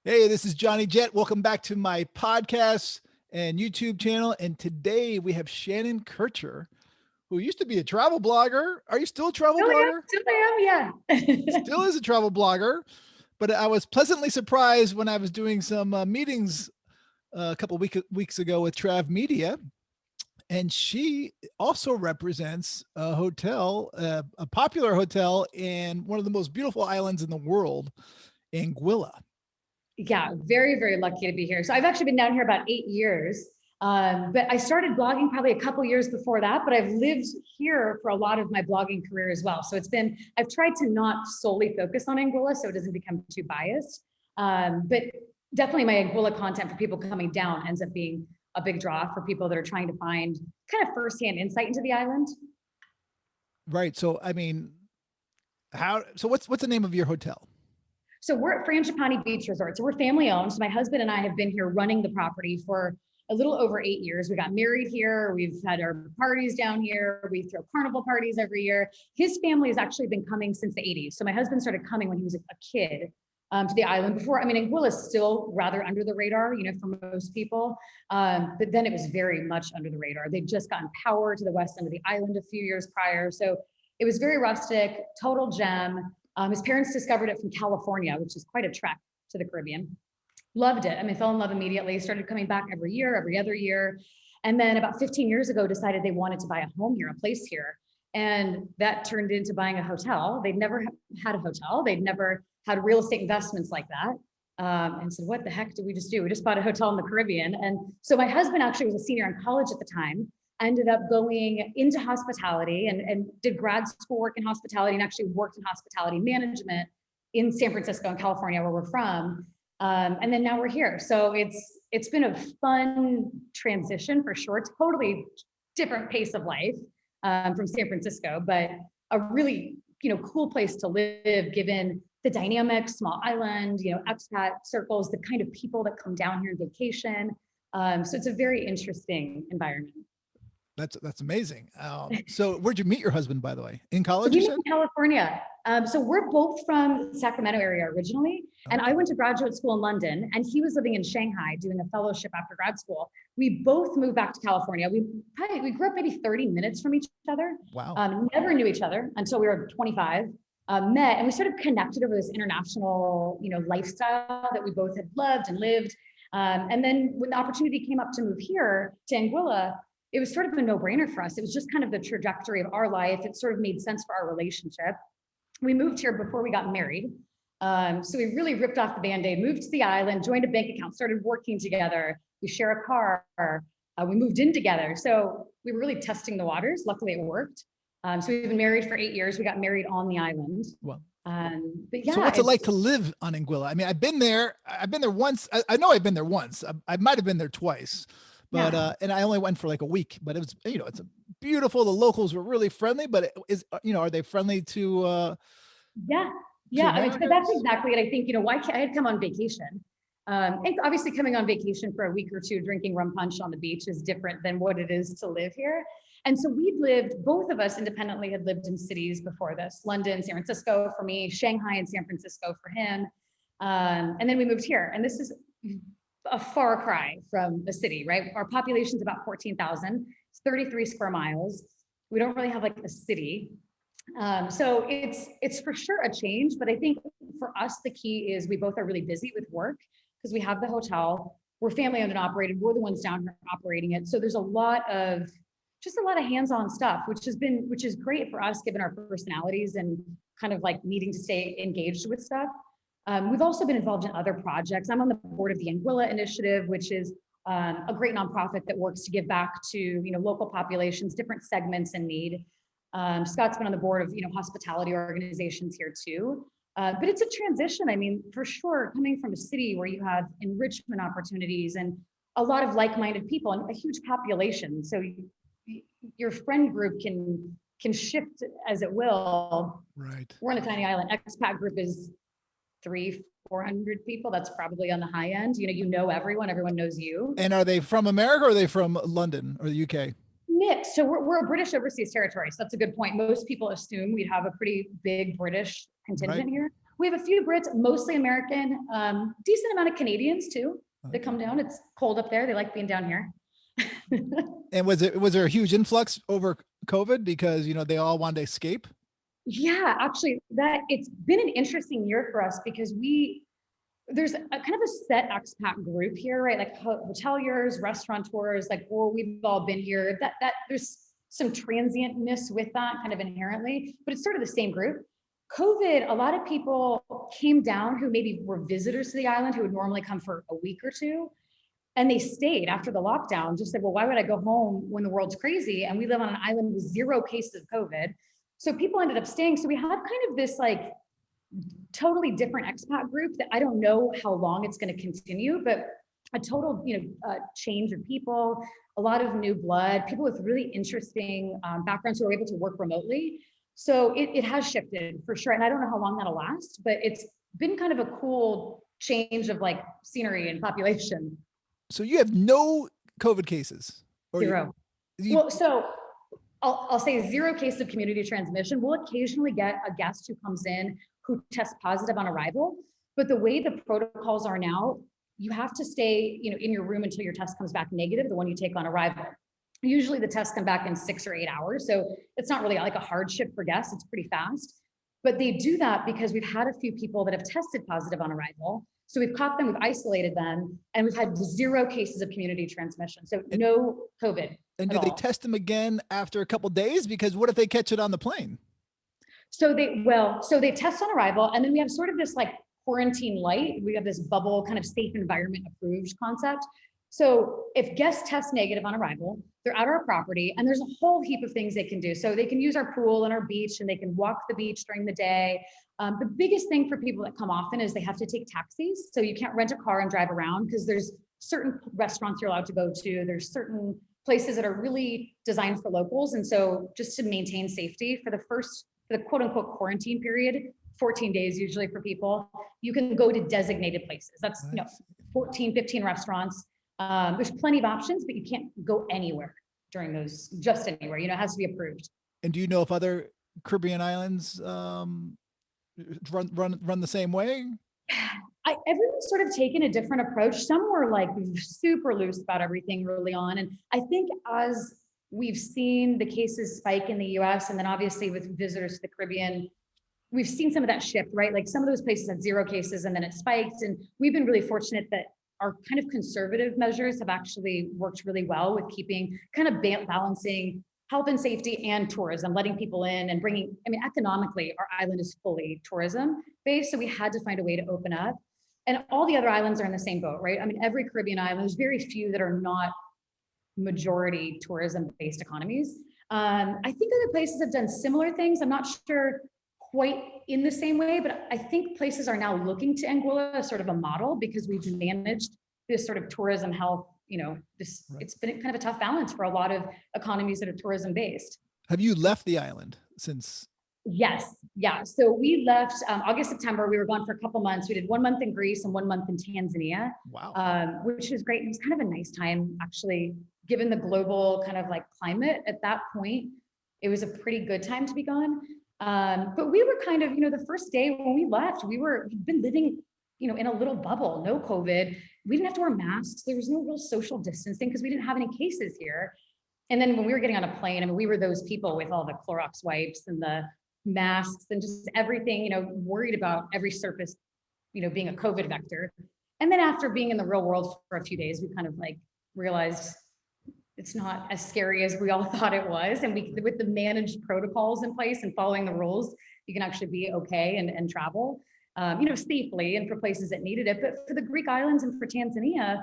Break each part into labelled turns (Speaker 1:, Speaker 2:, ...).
Speaker 1: Hey, this is Johnny Jett. Welcome back to my podcast and YouTube channel. And today we have Shannon Kircher, who used to be a travel blogger. Are you still a travel blogger?
Speaker 2: Still I am, yeah.
Speaker 1: Still is a travel blogger. But I was pleasantly surprised when I was doing some meetings a couple weeks ago with Trav Media. And she also represents a hotel, a popular hotel in one of the most beautiful islands in the world, Anguilla.
Speaker 2: Yeah, very, very lucky to be here. So I've actually been down here about 8 years, but I started blogging probably a couple years before that, but I've lived here for a lot of my blogging career as well. So I've tried to not solely focus on Anguilla so it doesn't become too biased. But definitely my Anguilla content for people coming down ends up being a big draw for people that are trying to find kind of firsthand insight into the island.
Speaker 1: Right. So, I mean, what's the name of your hotel?
Speaker 2: So we're at Frangipani Beach Resort. So we're family owned. So my husband and I have been here running the property for a little over 8 years. We got married here. We've had our parties down here. We throw carnival parties every year. His family has actually been coming since the 80s. So my husband started coming when he was a kid to the island before. I mean, Anguilla is still rather under the radar, for most people. But then it was very much under the radar. They'd just gotten power to the west end of the island a few years prior. So it was very rustic, total gem. His parents discovered it from California, which is quite a trek to the Caribbean. Loved it. I mean, fell in love immediately, started coming back every year, every other year. And then about 15 years ago, decided they wanted to buy a home here, a place here. And that turned into buying a hotel. They'd never had a hotel. They'd never had real estate investments like that. And said, what the heck did we just do? We just bought a hotel in the Caribbean. And so my husband actually was a senior in college at the time, ended up going into hospitality and did grad school work in hospitality and actually worked in hospitality management in San Francisco in California, where we're from. And then now we're here. So it's been a fun transition for sure. Totally different pace of life from San Francisco, but a really, cool place to live given the dynamic, small island, expat circles, the kind of people that come down here on vacation. So it's a very interesting environment.
Speaker 1: That's amazing. So where'd you meet your husband, by the way? In college?
Speaker 2: We met in California. So we're both from the Sacramento area originally. And I went to graduate school in London and he was living in Shanghai doing a fellowship after grad school. We both moved back to California. We grew up maybe 30 minutes from each other.
Speaker 1: Wow.
Speaker 2: Never knew each other until we were 25. Met and we sort of connected over this international, lifestyle that we both had loved and lived. And then when the opportunity came up to move here to Anguilla, it was sort of a no-brainer for us. It was just kind of the trajectory of our life. It sort of made sense for our relationship. We moved here before we got married. So we really ripped off the Band-Aid, moved to the island, joined a bank account, started working together. We share a car. We moved in together. So we were really testing the waters. Luckily it worked. So we've been married for 8 years. We got married on the island.
Speaker 1: Well,
Speaker 2: but yeah.
Speaker 1: So what's it like to live on Anguilla? I mean, I've been there once. I know I've been there once. I might've been there twice. But, and I only went for like a week, but it was, it's a beautiful, the locals were really friendly, but are they friendly to,
Speaker 2: yeah. I mean, so that's exactly it. I think, why can't I had come on vacation? And obviously coming on vacation for a week or two, drinking rum punch on the beach is different than what it is to live here. And so both of us independently had lived in cities before this, London, San Francisco for me, Shanghai and San Francisco for him. And then we moved here and this is a far cry from the city, right? Our population is about 14,000. It's 33 square miles. We don't really have like a city. So it's for sure a change, but I think for us, the key is we both are really busy with work because we have the hotel. We're family owned and operated. We're the ones down here operating it. So there's a lot of hands-on stuff, which is great for us given our personalities and kind of like needing to stay engaged with stuff. We've also been involved in other projects. I'm on the board of the Anguilla Initiative, which is a great nonprofit that works to give back to local populations, different segments in need. Scott's been on the board of hospitality organizations here too. But it's a transition. I mean, for sure, coming from a city where you have enrichment opportunities and a lot of like-minded people and a huge population, so your friend group can shift as it will.
Speaker 1: Right.
Speaker 2: We're on a tiny island. Expat group is 300-400 people. That's probably on the high end. Everyone knows you.
Speaker 1: And are they from America or are they from London or the UK?
Speaker 2: Mixed. So we're a British overseas territory. So that's a good point. Most people assume we'd have a pretty big British contingent here. We have a few Brits, mostly American, decent amount of Canadians too. They come down. It's cold up there. They like being down here.
Speaker 1: And was there a huge influx over COVID because, they all wanted to escape?
Speaker 2: Yeah, actually, that it's been an interesting year for us because there's a kind of a set expat group here, right? Like hoteliers, restaurateurs, like, or we've all been here. That there's some transientness with that kind of inherently, but it's sort of the same group. COVID, a lot of people came down who maybe were visitors to the island who would normally come for a week or two. And they stayed after the lockdown, just said, well, why would I go home when the world's crazy? And we live on an island with 0 cases of COVID. So people ended up staying. So we had kind of this like totally different expat group that I don't know how long it's going to continue, but a total, change of people, a lot of new blood, people with really interesting backgrounds who are able to work remotely. So it has shifted for sure. And I don't know how long that'll last, but it's been kind of a cool change of like scenery and population.
Speaker 1: So you have no COVID cases? Or
Speaker 2: 0. Well, so I'll say 0 cases of community transmission. We'll occasionally get a guest who comes in who tests positive on arrival, but the way the protocols are now, you have to stay, in your room until your test comes back negative, the one you take on arrival. Usually the tests come back in 6 or 8 hours, so it's not really like a hardship for guests. It's pretty fast, but they do that because we've had a few people that have tested positive on arrival. So we've caught them, we've isolated them, and we've had 0 cases of community transmission. So no COVID.
Speaker 1: And do they test them again after a couple of days? Because what if they catch it on the plane?
Speaker 2: So they test on arrival, and then we have sort of this like quarantine light. We have this bubble kind of safe environment approved concept. So if guests test negative on arrival, they're at our property, and there's a whole heap of things they can do. So they can use our pool and our beach, and they can walk the beach during the day. The biggest thing for people that come often is they have to take taxis. So you can't rent a car and drive around because there's certain restaurants you're allowed to go to. There's certain places that are really designed for locals. And so just to maintain safety for the quote unquote quarantine period, 14 days usually for people, you can go to designated places. That's 14, 15 restaurants. There's plenty of options, but you can't go anywhere during those, just anywhere, it has to be approved.
Speaker 1: And do you know if other Caribbean islands run the same way?
Speaker 2: Everyone's sort of taken a different approach. Some were like super loose about everything early on. And I think as we've seen the cases spike in the US, and then obviously with visitors to the Caribbean, we've seen some of that shift, right? Like some of those places had 0 cases and then it spiked. And we've been really fortunate that our kind of conservative measures have actually worked really well with keeping kind of balancing health and safety and tourism, letting people in and bringing, economically, our island is fully tourism based. So we had to find a way to open up. And all the other islands are in the same boat, right? Every Caribbean island, there's very few that are not majority tourism-based economies. I think other places have done similar things. I'm not sure quite in the same way, but I think places are now looking to Anguilla as sort of a model because we've managed this sort of tourism health, it's been kind of a tough balance for a lot of economies that are tourism-based.
Speaker 1: Have you left the island since?
Speaker 2: Yes. Yeah. So we left August, September. We were gone for a couple months. We did 1 month in Greece and 1 month in Tanzania.
Speaker 1: Wow.
Speaker 2: Which was great. It was kind of a nice time, actually, given the global kind of like climate at that point. It was a pretty good time to be gone. But we were kind of, the first day when we left, we'd been living, in a little bubble, no COVID. We didn't have to wear masks. There was no real social distancing because we didn't have any cases here. And then when we were getting on a plane, we were those people with all the Clorox wipes and the masks and just everything, worried about every surface, being a COVID vector. And then after being in the real world for a few days, we kind of like realized it's not as scary as we all thought it was. And with the managed protocols in place and following the rules, you can actually be okay and travel, safely and for places that needed it. But for the Greek islands and for Tanzania,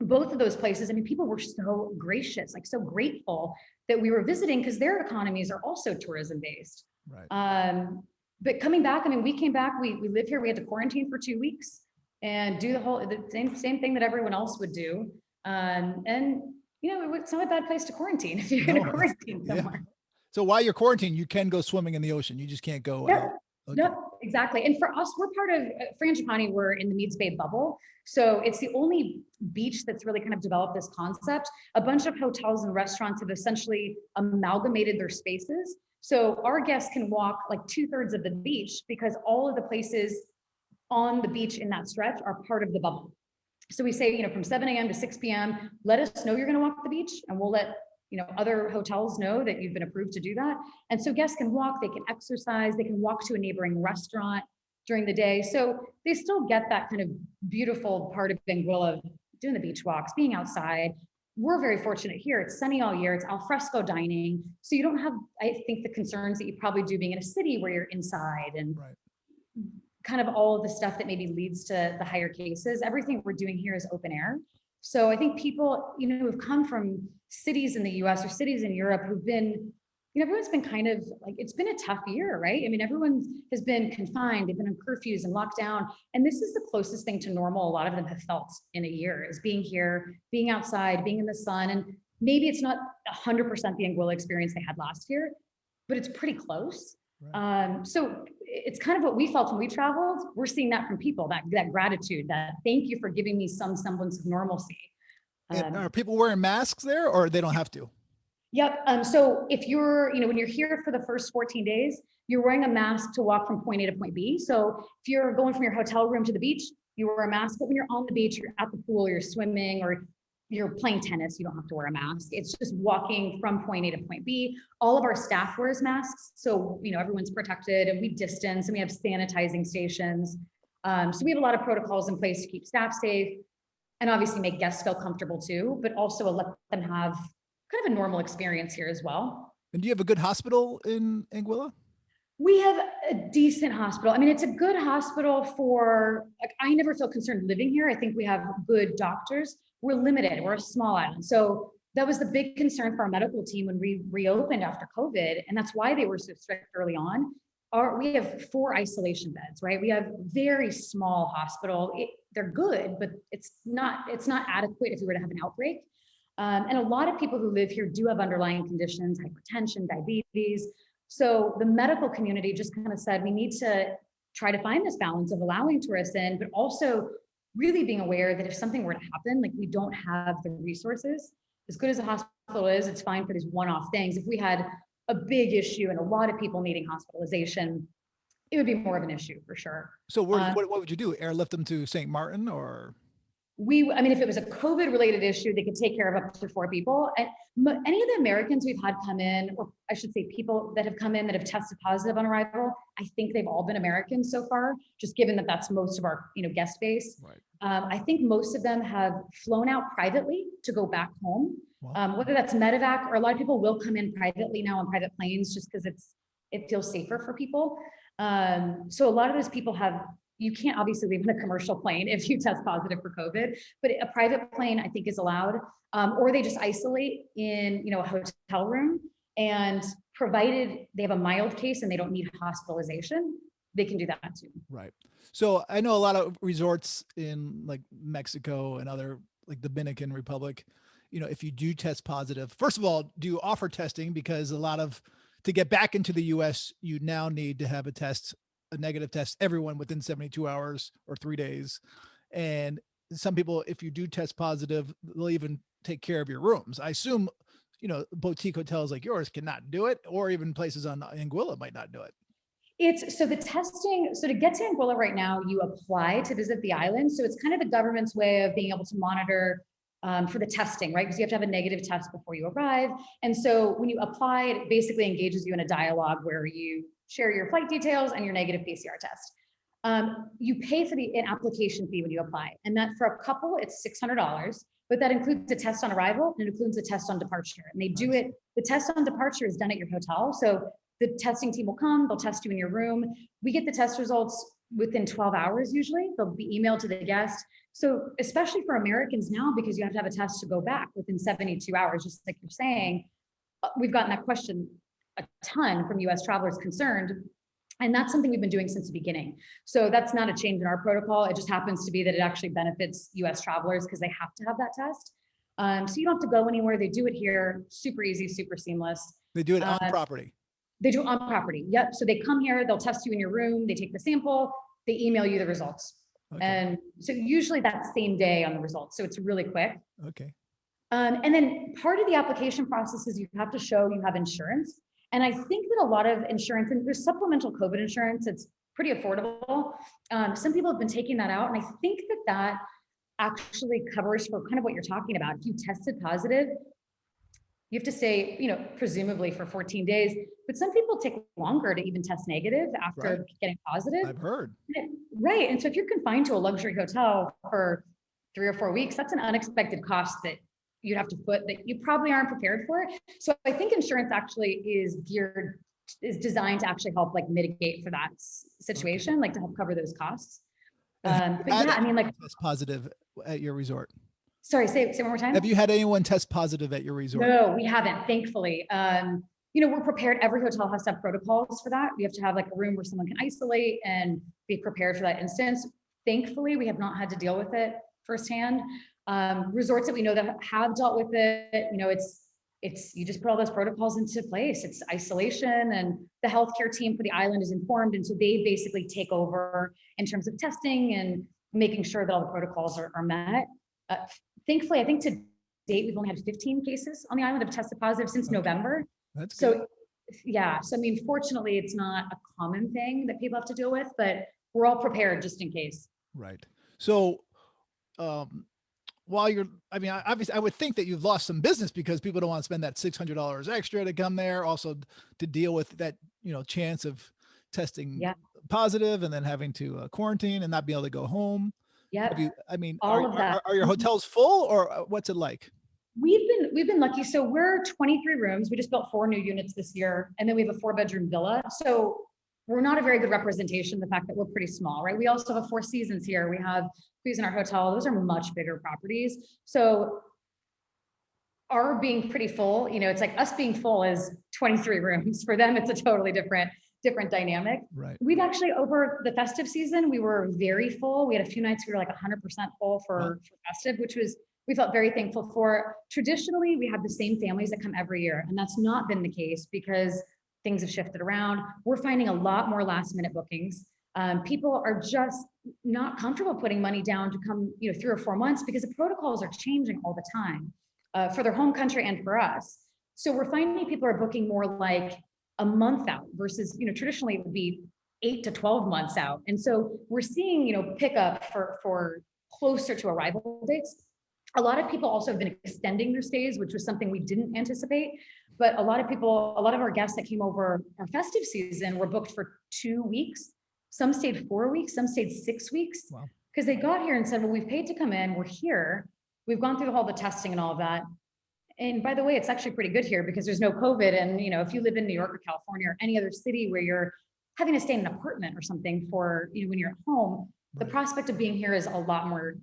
Speaker 2: both of those places, people were so gracious, like so grateful that we were visiting because their economies are also tourism based.
Speaker 1: Right.
Speaker 2: But coming back, we came back, we lived here, we had to quarantine for 2 weeks and do the same thing that everyone else would do. It's not a bad place to quarantine if you're going to quarantine somewhere.
Speaker 1: Yeah. So while you're quarantined, you can go swimming in the ocean. You just can't go out.
Speaker 2: Okay. No, exactly. And for us, we're part of Frangipani, we're in the Meads Bay bubble. So it's the only beach that's really kind of developed this concept. A bunch of hotels and restaurants have essentially amalgamated their spaces. So our guests can walk like 2/3 of the beach because all of the places on the beach in that stretch are part of the bubble. So we say, from 7 a.m. to 6 p.m., let us know you're going to walk the beach, and we'll let other hotels know that you've been approved to do that. And so guests can walk, they can exercise, they can walk to a neighboring restaurant during the day. So they still get that kind of beautiful part of Anguilla, doing the beach walks, being outside. We're very fortunate here. It's sunny all year. It's al fresco dining. So you don't have, I think, the concerns that you probably do being in a city where you're inside and
Speaker 1: Right.
Speaker 2: kind of all of the stuff that maybe leads to the higher cases. Everything we're doing here is open air. So I think people, who've come from cities in the US or cities in Europe who've been, everyone's been kind of like, it's been a tough year, right? I mean, everyone has been confined, they've been on curfews and lockdown. And this is the closest thing to normal a lot of them have felt in a year, is being here, being outside, being in the sun. And maybe it's not 100% the Anguilla experience they had last year, but it's pretty close.
Speaker 1: Right.
Speaker 2: So it's kind of what we felt when we traveled. We're seeing that from people, that gratitude, that thank you for giving me some semblance of normalcy.
Speaker 1: And are people wearing masks there, or they don't have to?
Speaker 2: Yep. So if you're, when you're here for the first 14 days, you're wearing a mask to walk from point A to point B. So if you're going from your hotel room to the beach, you wear a mask. But when you're on the beach, you're at the pool, you're swimming, or you're playing tennis, you don't have to wear a mask. It's just walking from point A to point B. All of our staff wears masks. So, everyone's protected, and we distance, and we have sanitizing stations. So we have a lot of protocols in place to keep staff safe, and obviously make guests feel comfortable too, but also let them have kind of a normal experience here as well.
Speaker 1: And do you have a good hospital in Anguilla?
Speaker 2: We have a decent hospital. I mean, it's a good hospital for, like, I never feel concerned living here. I think we have good doctors. We're limited, we're a small island. So that was the big concern for our medical team when we reopened after COVID. And that's why they were so strict early on. We have 4 isolation beds, right? We have very small hospital. They're good, but it's not adequate if we were to have an outbreak. And a lot of people who live here do have underlying conditions, hypertension, diabetes. So the medical community just kind of said, we need to try to find this balance of allowing tourists in, but also really being aware that if something were to happen, like, we don't have the resources. As good as the hospital is, it's fine for these one-off things. If we had a big issue and a lot of people needing hospitalization, it would be more of an issue for sure.
Speaker 1: So what would you do? Airlift them to St. Martin, or?
Speaker 2: I mean, if it was a COVID related issue, they could take care of up to 4 people. And any of the Americans we've had come in, or I should say people that have come in that have tested positive on arrival, I think they've all been Americans so far, just given that that's most of our, guest base.
Speaker 1: Right.
Speaker 2: I think most of them have flown out privately to go back home.
Speaker 1: Wow.
Speaker 2: Whether that's medevac, or a lot of people will come in privately now on private planes, just because it feels safer for people. So a lot of those people you can't obviously leave in a commercial plane if you test positive for COVID, but a private plane I think is allowed, or they just isolate in, a hotel room, and provided they have a mild case and they don't need hospitalization, they can do that too.
Speaker 1: Right. So I know a lot of resorts in like Mexico and other, like Dominican Republic, if you do test positive, first of all, do you offer testing? Because to get back into the US, you now need to have a negative test, everyone within 72 hours or 3 days. And some people, if you do test positive, they'll even take care of your rooms. I assume, boutique hotels like yours cannot do it, or even places on Anguilla might not do it.
Speaker 2: So the testing, so to get to Anguilla right now, you apply to visit the island. So it's kind of the government's way of being able to monitor for the testing, right? Because you have to have a negative test before you arrive. And so when you apply, it basically engages you in a dialogue where you share your flight details and your negative PCR test. You pay for an application fee when you apply. And that for a couple, it's $600, but that includes a test on arrival and it includes a test on departure. And they do it, the test on departure is done at your hotel. So the testing team will come, they'll test you in your room. We get the test results within 12 hours usually. They'll be emailed to the guest. So especially for Americans now, because you have to have a test to go back within 72 hours, just like you're saying, we've gotten that question a ton from US travelers concerned. And that's something we've been doing since the beginning. So that's not a change in our protocol. It just happens to be that it actually benefits US travelers because they have to have that test. So you don't have to go anywhere. They do it here, super easy, super seamless.
Speaker 1: They do it on property.
Speaker 2: They do it on property. Yep. So they come here, they'll test you in your room, they take the sample, they email you the results. Okay. And so usually that's same day on the results. So it's really quick.
Speaker 1: Okay.
Speaker 2: And then part of the application process is you have to show you have insurance. And I think that a lot of insurance, and there's supplemental COVID insurance, it's pretty affordable. Some people have been taking that out. And I think that that actually covers for kind of what you're talking about. If you tested positive, you have to stay, presumably for 14 days, but some people take longer to even test negative after getting positive.
Speaker 1: I've heard.
Speaker 2: Right. And so if you're confined to a luxury hotel for 3 or 4 weeks, that's an unexpected cost that you'd have to foot that you probably aren't prepared for. So I think insurance actually is designed to actually help like mitigate for that situation, like to help cover those costs. But yeah, I mean, like
Speaker 1: test positive at your resort.
Speaker 2: Sorry, say one more time.
Speaker 1: Have you had anyone test positive at your resort?
Speaker 2: No, we haven't, thankfully. We're prepared. Every hotel has to have protocols for that. We have to have like a room where someone can isolate and be prepared for that instance. Thankfully, we have not had to deal with it firsthand. Resorts that we know that have dealt with it, it's you just put all those protocols into place. It's isolation, and the healthcare team for the island is informed, and so they basically take over in terms of testing and making sure that all the protocols are met. Thankfully, I think to date, we've only had 15 cases on the island have tested positive since November.
Speaker 1: That's good.
Speaker 2: So yeah, so I mean, fortunately, it's not a common thing that people have to deal with, but we're all prepared just in case.
Speaker 1: Right. So obviously I would think that you've lost some business because people don't want to spend that $600 extra to come there, also to deal with that, chance of testing positive and then having to quarantine and not be able to go home.
Speaker 2: Yeah.
Speaker 1: Are your hotels full, or what's it like?
Speaker 2: We've been lucky. So we're 23 rooms. We just built 4 new units this year. And then we have a 4-bedroom villa. So we're not a very good representation of the fact that we're pretty small, right? We also have 4 Seasons here. We have Cruise in our hotel. Those are much bigger properties. So our being pretty full, it's like us being full is 23 rooms. For them, it's a totally different dynamic.
Speaker 1: Right.
Speaker 2: We've actually, over the festive season, we were very full. We had a few nights we were like 100% full for festive, which we felt very thankful for. Traditionally, we have the same families that come every year, and that's not been the case because things have shifted around. We're finding a lot more last minute bookings. People are just not comfortable putting money down to come, 3 or 4 months because the protocols are changing all the time for their home country and for us. So we're finding people are booking more like a month out versus, traditionally it would be 8 to 12 months out. And so we're seeing, pickup for closer to arrival dates. A lot of people also have been extending their stays, which was something we didn't anticipate. But a lot of our guests that came over our festive season were booked for 2 weeks. Some stayed 4 weeks, some stayed 6 weeks.
Speaker 1: Wow.
Speaker 2: Because they got here and said, well, we've paid to come in, we're here. We've gone through all the testing and all of that. And by the way, it's actually pretty good here because there's no COVID. And, if you live in New York or California or any other city where you're having to stay in an apartment or something for, when you're at home, the prospect of being here is a lot more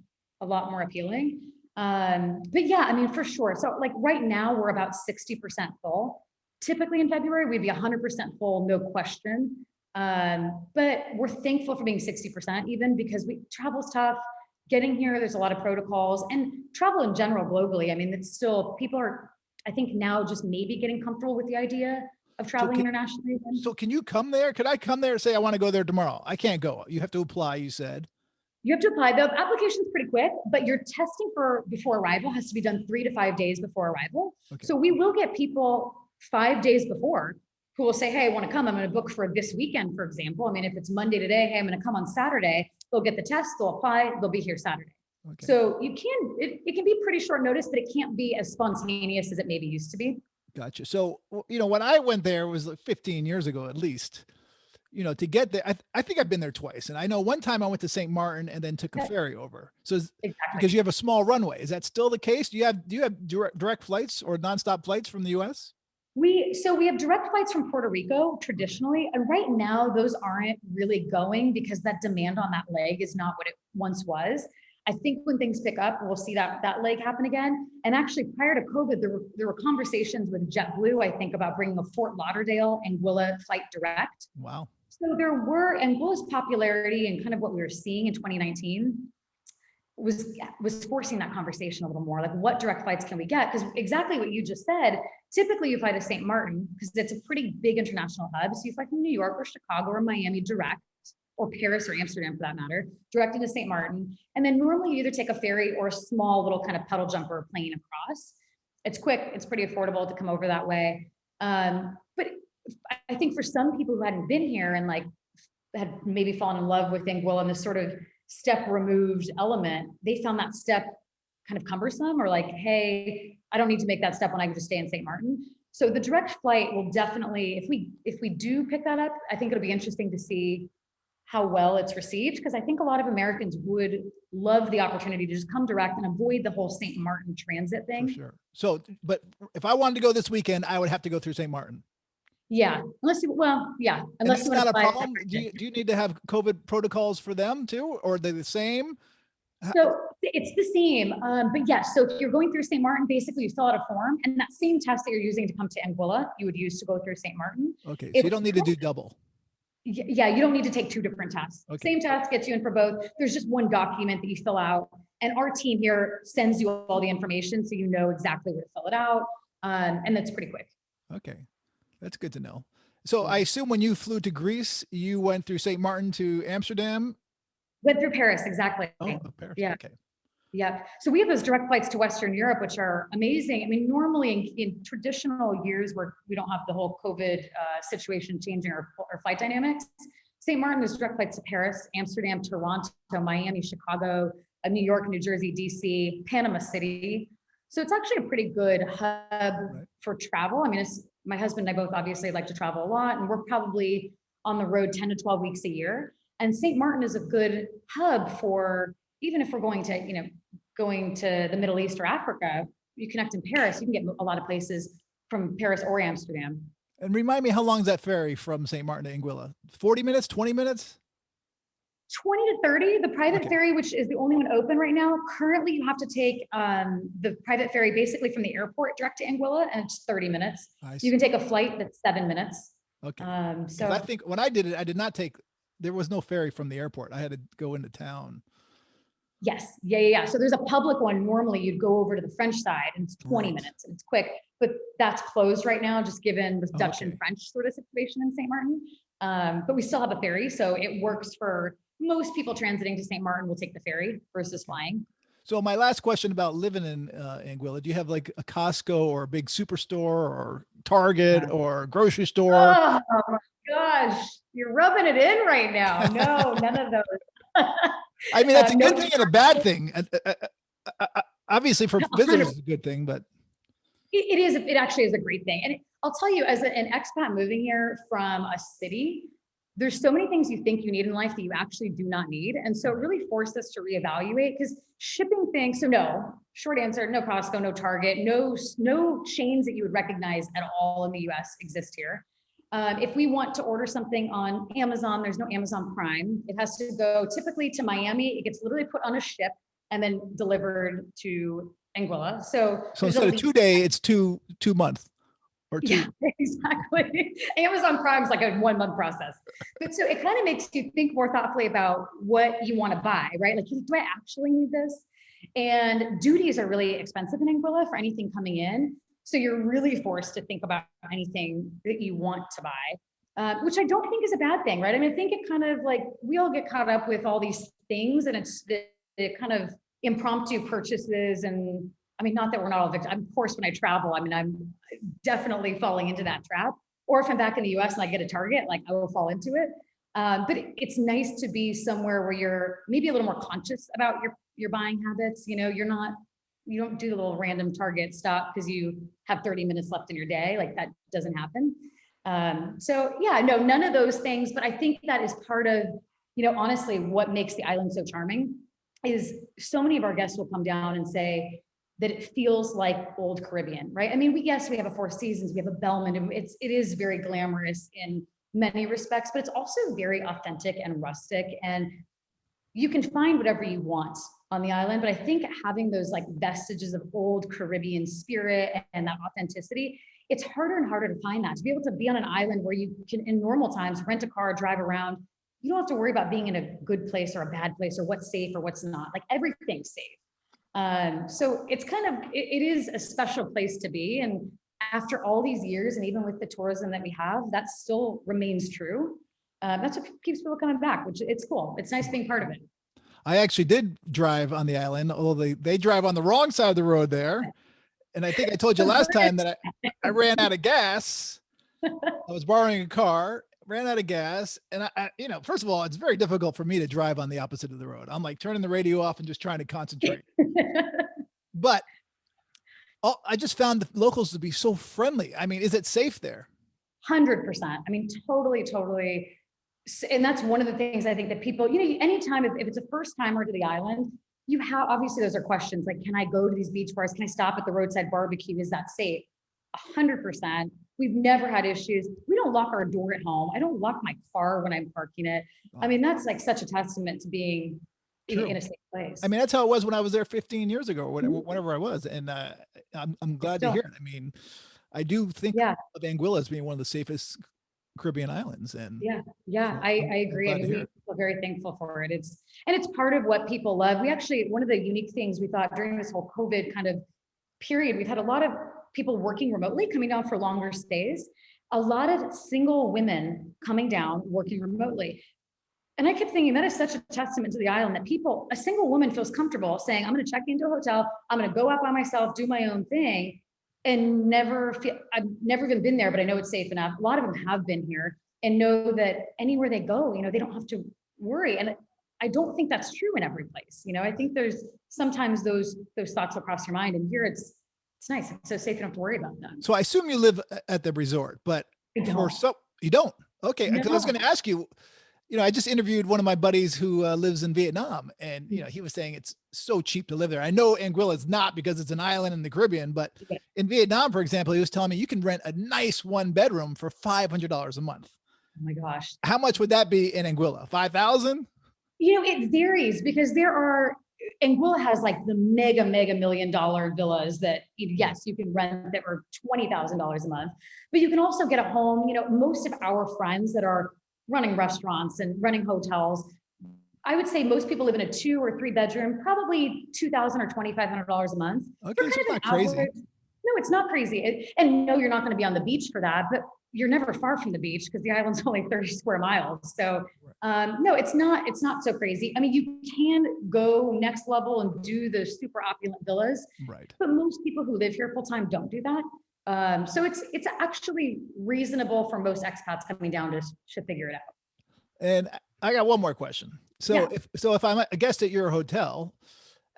Speaker 2: appealing. But yeah, I mean, for sure. So like right now we're about 60% full. Typically in February, we'd be 100% full, no question. But we're thankful for being 60% even because travel's tough. Getting here, there's a lot of protocols, and travel in general globally. I mean, it's still, people are, I think now just maybe getting comfortable with the idea of traveling internationally.
Speaker 1: So can you come there? Could I come there and say, I want to go there tomorrow? I can't go. You have to apply, you said.
Speaker 2: You have to apply. The application's pretty quick, but your testing before arrival has to be done 3 to 5 days before arrival. Okay. So we will get people 5 days before who will say, hey, I want to come. I'm going to book for this weekend, for example. I mean, if it's Monday today, hey, I'm going to come on Saturday. They'll get the test, they'll apply, they'll be here Saturday. Okay. So it can be pretty short notice, but it can't be as spontaneous as it maybe used to be.
Speaker 1: Gotcha. So, when I went there, it was like 15 years ago, at least, to get there, I think I've been there twice. And I know one time I went to St. Martin and then took a ferry over. So because you have a small runway, is that still the case? Do you have direct flights or nonstop flights from the US?
Speaker 2: We have direct flights from Puerto Rico traditionally, and right now those aren't really going because that demand on that leg is not what it once was. I think when things pick up, we'll see that leg happen again. And actually, prior to COVID, there were conversations with JetBlue, I think, about bringing a Fort Lauderdale Anguilla flight direct.
Speaker 1: Wow.
Speaker 2: So Anguilla's popularity and kind of what we were seeing in 2019 was forcing that conversation a little more, like what direct flights can we get? Because exactly what you just said, typically you fly to St. Martin because it's a pretty big international hub. So you fly from New York or Chicago or Miami direct, or Paris or Amsterdam for that matter, direct into St. Martin. And then normally you either take a ferry or a small little kind of puddle jumper plane across. It's quick, it's pretty affordable to come over that way. But I think for some people who hadn't been here and like had maybe fallen in love with Anguilla and this sort of step removed element, they found that step kind of cumbersome, or like, hey, I don't need to make that step when I can just stay in St. Martin. So the direct flight will definitely, if we do pick that up, I think it'll be interesting to see how well it's received, because I think a lot of Americans would love the opportunity to just come direct and avoid the whole St. Martin transit thing.
Speaker 1: For sure. So, but if I wanted to go this weekend, I would have to go through St. Martin.
Speaker 2: Yeah, unless you, well, yeah,
Speaker 1: And
Speaker 2: unless
Speaker 1: that's
Speaker 2: you want
Speaker 1: not
Speaker 2: to
Speaker 1: a
Speaker 2: fly.
Speaker 1: problem. Do you need to have COVID protocols for them too, or are they the same?
Speaker 2: So it's the same, but yes. So if you're going through St. Martin, basically you fill out a form, and that same test that you're using to come to Anguilla, you would use to go through St. Martin.
Speaker 1: Okay, so
Speaker 2: It's
Speaker 1: you don't need to do double.
Speaker 2: Yeah, you don't need to take two different tests.
Speaker 1: Okay.
Speaker 2: Same test gets you in for both. There's just one document that you fill out, and our team here sends you all the information so you know exactly where to fill it out, and that's pretty quick.
Speaker 1: Okay, that's good to know. So I assume when you flew to Greece, you went through St. Martin to Amsterdam?
Speaker 2: Went through Paris, exactly.
Speaker 1: Oh, Paris.
Speaker 2: Yeah.
Speaker 1: Okay.
Speaker 2: Yeah. So we have those direct flights to Western Europe, which are amazing. I mean, normally in traditional years where we don't have the whole COVID situation changing our flight dynamics, St. Martin is direct flights to Paris, Amsterdam, Toronto, Miami, Chicago, New York, New Jersey, DC, Panama City. So it's actually a pretty good hub for travel. I mean, my husband and I both obviously like to travel a lot, and we're probably on the road 10 to 12 weeks a year. And St. Martin is a good hub for, even if we're going to, going to the Middle East or Africa, you connect in Paris, you can get a lot of places from Paris or Amsterdam.
Speaker 1: And remind me, how long is that ferry from St. Martin to Anguilla? 40 minutes, 20 minutes?
Speaker 2: 20 to 30. The private ferry, which is the only one open right now, currently you have to take the private ferry basically from the airport direct to Anguilla, and it's 30 minutes. You can take a flight that's 7 minutes.
Speaker 1: Okay.
Speaker 2: So
Speaker 1: I think when I did it, I did not take, there was no ferry from the airport. I had to go into town.
Speaker 2: Yes. Yeah. So there's a public one. Normally you'd go over to the French side and it's 20 minutes and it's quick, but that's closed right now, just given the Dutch and French sort of situation in St. Martin. But we still have a ferry. So it works for most people transiting to St. Martin will take the ferry versus flying.
Speaker 1: So my last question about living in Anguilla, do you have like a Costco or a big superstore or Target or grocery store?
Speaker 2: Oh my gosh, you're rubbing it in right now. No, none of those.
Speaker 1: I mean, that's a good thing and a bad thing. Obviously for visitors, it's a good thing, but.
Speaker 2: It is. It actually is a great thing. And I'll tell you, as an expat moving here from a city, there's so many things you think you need in life that you actually do not need. And so it really forced us to reevaluate, because shipping things, so no, short answer, no Costco, no Target, no chains that you would recognize at all in the US exist here. If we want to order something on Amazon, there's no Amazon Prime. It has to go typically to Miami. It gets literally put on a ship and then delivered to Anguilla. So
Speaker 1: instead of 2 day, it's two months. Or two.
Speaker 2: Yeah, exactly. Amazon Prime's like a 1 month process. But so it kind of makes you think more thoughtfully about what you want to buy, right? Like, do I actually need this? And duties are really expensive in Anguilla for anything coming in. So you're really forced to think about anything that you want to buy, which I don't think is a bad thing, right? I mean, I think it kind of like, we all get caught up with all these things, and it's the kind of impromptu purchases. And I mean, not that we're not all victims. Of course, when I travel, I mean, I'm definitely falling into that trap. Or if I'm back in the US and I get a Target, like I will fall into it. But it's nice to be somewhere where you're maybe a little more conscious about your buying habits. You don't do the little random Target stop because you have 30 minutes left in your day. Like, that doesn't happen. So yeah, no, none of those things. But I think that is part of, honestly, what makes the island so charming is so many of our guests will come down and say that it feels like old Caribbean, right? I mean, we have a Four Seasons, we have a Bellman, and it is very glamorous in many respects, but it's also very authentic and rustic, and you can find whatever you want on the island. But I think having those like vestiges of old Caribbean spirit and that authenticity, it's harder and harder to find that. To be able to be on an island where you can, in normal times, rent a car, drive around, you don't have to worry about being in a good place or a bad place or what's safe or what's not. Like, everything's safe. So it's it is a special place to be. And after all these years, and even with the tourism that we have, that still remains true. That's what keeps people coming back, which it's cool. It's nice being part of it.
Speaker 1: I actually did drive on the island, although they drive on the wrong side of the road there. And I think I told you last time that I ran out of gas. I was borrowing a car, ran out of gas, and first of all, it's very difficult for me to drive on the opposite of the road. I'm like turning the radio off and just trying to concentrate. But I just found the locals to be so friendly. I mean, is it safe there?
Speaker 2: 100%. I mean, totally, totally. And that's one of the things I think that people, anytime if it's a first timer to the island, you have, obviously those are questions like, can I go to these beach bars? Can I stop at the roadside barbecue? Is that safe? 100%. We've never had issues. We don't lock our door at home. I don't lock my car when I'm parking it. I mean, that's like such a testament to being in a safe place.
Speaker 1: I mean, that's how it was when I was there 15 years ago, or whenever I was. And I'm glad to hear it. I mean, I do think of Anguilla as being one of the safest Caribbean islands. And
Speaker 2: so I agree. I mean, we're very thankful for it. It's part of what people love. We actually, one of the unique things we thought during this whole COVID kind of period, we've had a lot of people working remotely, coming down for longer stays, a lot of single women coming down, working remotely. And I kept thinking that is such a testament to the island that a single woman feels comfortable saying, I'm going to check into a hotel, I'm going to go out by myself, do my own thing, and I've never even been there, but I know it's safe enough. A lot of them have been here and know that anywhere they go, they don't have to worry. And I don't think that's true in every place. I think there's sometimes those thoughts will cross your mind, and here it's nice. It's so safe, you don't have to worry about that.
Speaker 1: So I assume you live at the resort, but you don't. Okay. No. I was going to ask you, I just interviewed one of my buddies who lives in Vietnam, and he was saying it's so cheap to live there. I know Anguilla is not because it's an island in the Caribbean, but in Vietnam, for example, he was telling me you can rent a nice 1-bedroom for $500 a month.
Speaker 2: Oh my gosh.
Speaker 1: How much would that be in Anguilla? 5,000?
Speaker 2: It varies because Anguilla has like the mega $1 million villas that, yes, you can rent that are $20,000 a month, but you can also get a home. Most of our friends that are running restaurants and running hotels, I would say most people live in a 2 or 3 bedroom, probably $2,000 or $2,500 a month.
Speaker 1: Okay, so it's not crazy.
Speaker 2: No, it's not crazy. And no, you're not going to be on the beach for that, but you're never far from the beach because the island's only 30 square miles. So no, it's not so crazy. I mean, you can go next level and do the super opulent villas,
Speaker 1: right?
Speaker 2: But most people who live here full time don't do that. So it's actually reasonable for most expats coming down to figure it out.
Speaker 1: And I got one more question. So if I'm a guest at your hotel,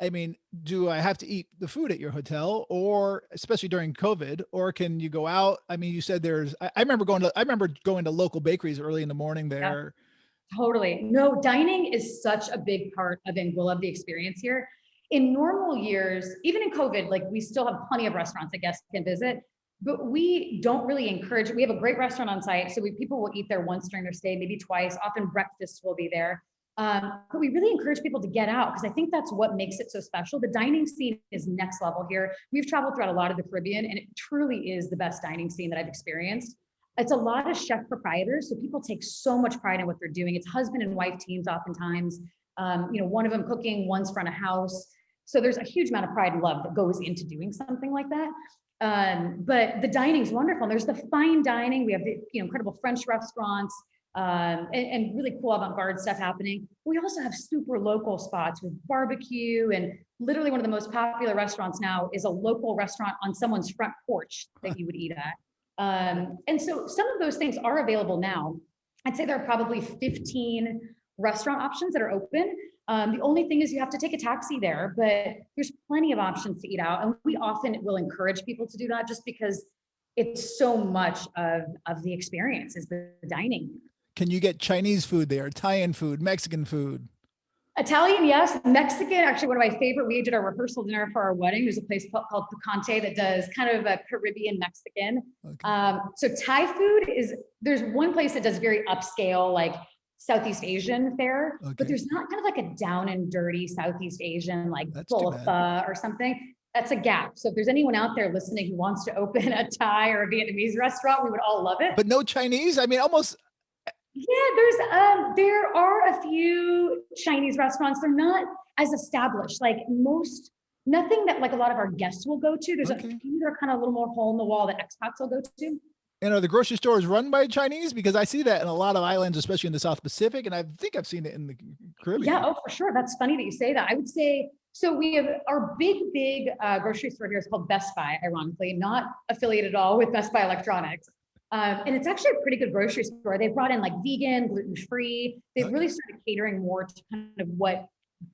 Speaker 1: I mean, do I have to eat the food at your hotel, or especially during COVID, or can you go out? I mean, you said I remember going to local bakeries early in the morning there.
Speaker 2: Yeah, totally. No, dining is such a big part of Anguilla, the experience here. In normal years, even in COVID, like we still have plenty of restaurants that guests can visit, but we don't really encourage. We have a great restaurant on site, so people will eat there once during their stay, maybe twice. Often breakfast will be there. But we really encourage people to get out because I think that's what makes it so special. The dining scene is next level here. We've traveled throughout a lot of the Caribbean, and it truly is the best dining scene that I've experienced. It's a lot of chef proprietors, so people take so much pride in what they're doing. It's husband and wife teams oftentimes. One of them cooking, one's front of house. So there's a huge amount of pride and love that goes into doing something like that. But the dining's wonderful. And there's the fine dining. We have the incredible French restaurants. And really cool avant-garde stuff happening. We also have super local spots with barbecue, and literally one of the most popular restaurants now is a local restaurant on someone's front porch that you would eat at. And so some of those things are available now. I'd say there are probably 15 restaurant options that are open. The only thing is you have to take a taxi there, but there's plenty of options to eat out. And we often will encourage people to do that just because it's so much of the experience is the dining.
Speaker 1: Can you get Chinese food there, Italian food, Mexican food?
Speaker 2: Italian, yes. Mexican, actually one of my favorite. We did our rehearsal dinner for our wedding. There's a place called Picante that does kind of a Caribbean Mexican. Okay. So Thai food there's one place that does very upscale, like Southeast Asian fare, okay, but there's not kind of like a down and dirty Southeast Asian, like full of pho or something. That's a gap. So if there's anyone out there listening who wants to open a Thai or a Vietnamese restaurant, we would all love it.
Speaker 1: But no Chinese? I mean, almost...
Speaker 2: Yeah, there are a few Chinese restaurants. They're not as established, nothing that like a lot of our guests will go to. There's a few that are kind of a little more hole in the wall that expats will go to.
Speaker 1: And are the grocery stores run by Chinese? Because I see that in a lot of islands, especially in the South Pacific, and I think I've seen it in the Caribbean.
Speaker 2: Yeah, for sure. That's funny that you say that. I would say, so we have our big grocery store here is called Best Buy, ironically, not affiliated at all with Best Buy Electronics. And it's actually a pretty good grocery store. They brought in like vegan, gluten-free. They've really started catering more to kind of what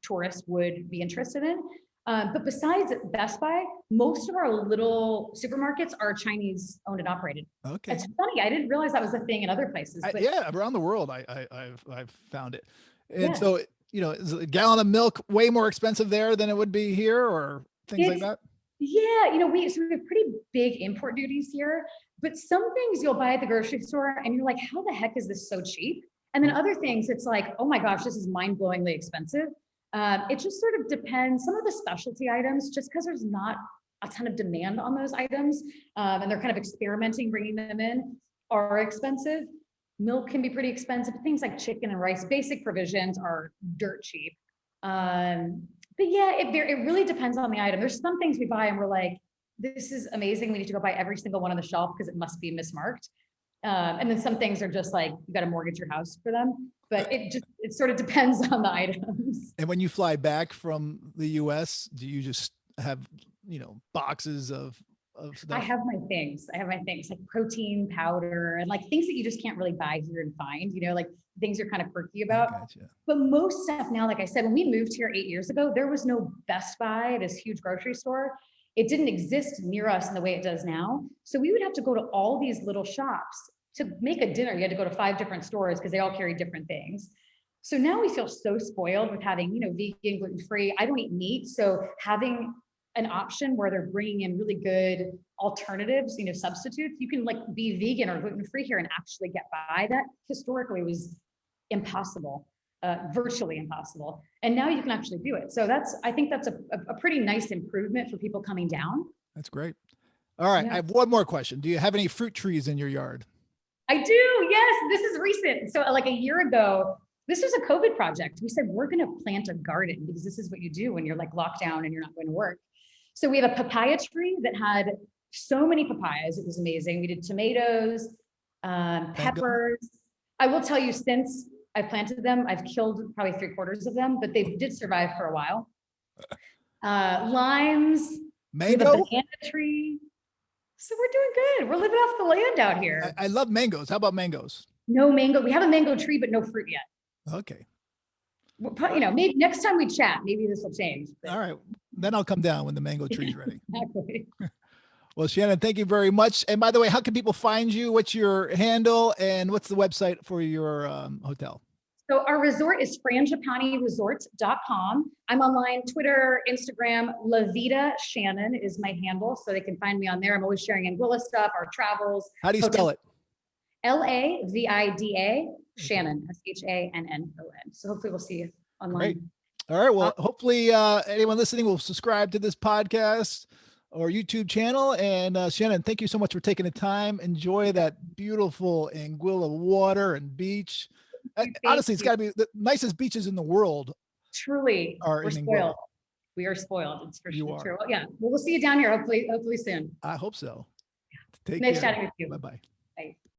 Speaker 2: tourists would be interested in. But besides Best Buy, most of our little supermarkets are Chinese owned and operated.
Speaker 1: Okay.
Speaker 2: It's funny. I didn't realize that was a thing in other places. But
Speaker 1: Yeah, around the world, I've found it. And
Speaker 2: yeah,
Speaker 1: so, is a gallon of milk way more expensive there than it would be here, or things like
Speaker 2: it's,
Speaker 1: that?
Speaker 2: yeah, so we have pretty big import duties here, but some things you'll buy at the grocery store and you're like, how the heck is this so cheap? And then other things, it's like, oh my gosh, this is mind-blowingly expensive. It just sort of depends. Some of the specialty items, just because there's not a ton of demand on those items, and they're kind of experimenting, bringing them in, are expensive. Milk can be pretty expensive. Things like chicken and rice, basic provisions are dirt cheap. But yeah, it really depends on the item. There's some things we buy and we're like, this is amazing. We need to go buy every single one on the shelf because it must be mismarked. And then some things are just like, you got to mortgage your house for them. But it sort of depends on the items.
Speaker 1: And when you fly back from the US, do you just have, boxes of stuff?
Speaker 2: I have my things like protein powder and like things that you just can't really buy here and find, like things you're kind of quirky about.
Speaker 1: Gotcha.
Speaker 2: But most stuff now, like I said, when we moved here 8 years ago, there was no Best Buy, this huge grocery store. It didn't exist near us in the way it does now. So we would have to go to all these little shops to make a dinner. You had to go to 5 different stores because they all carry different things. So now we feel so spoiled with having, vegan, gluten-free. I don't eat meat. So having an option where they're bringing in really good alternatives, substitutes, you can like be vegan or gluten-free here and actually get by. That historically was impossible, virtually impossible. And now you can actually do it. So I think that's a pretty nice improvement for people coming down.
Speaker 1: That's great. All right.
Speaker 2: Yeah.
Speaker 1: I have one more question. Do you have any fruit trees in your yard?
Speaker 2: I do. Yes. This is recent. So like a year ago, this was a COVID project. We said, we're going to plant a garden because this is what you do when you're like locked down and you're not going to work. So we have a papaya tree that had so many papayas. It was amazing. We did tomatoes, peppers. I will tell you, since I planted them, I've killed probably 3/4 of them, but they did survive for a while. Limes,
Speaker 1: Mango?
Speaker 2: we have a banana tree. So we're doing good. We're living off the land out here.
Speaker 1: I love mangoes. How about mangoes?
Speaker 2: No mango. We have a mango tree, but no fruit yet.
Speaker 1: Okay.
Speaker 2: Maybe next time we chat, maybe this will change.
Speaker 1: All right. Then I'll come down when the mango tree's ready.
Speaker 2: Exactly.
Speaker 1: Well, Shannon, thank you very much. And by the way, how can people find you? What's your handle and what's the website for your hotel?
Speaker 2: So our resort is frangipaniresort.com. I'm online, Twitter, Instagram. La Vida Shannon is my handle, so they can find me on there. I'm always sharing Anguilla stuff, our travels.
Speaker 1: How do you spell it?
Speaker 2: LAVIDA Shannon, SHANNON. So hopefully we'll see you online.
Speaker 1: Great. All right. Well, hopefully anyone listening will subscribe to this podcast or YouTube channel. And Shannon, thank you so much for taking the time. Enjoy that beautiful Anguilla water and beach. Honestly, it's got to be the nicest beaches in the world.
Speaker 2: Truly, we're spoiled. We are spoiled. It's for sure. True. Yeah. Well, we'll see you down here. Hopefully soon.
Speaker 1: I hope so. Take
Speaker 2: Nice
Speaker 1: care.
Speaker 2: chatting with you.
Speaker 1: Bye-bye.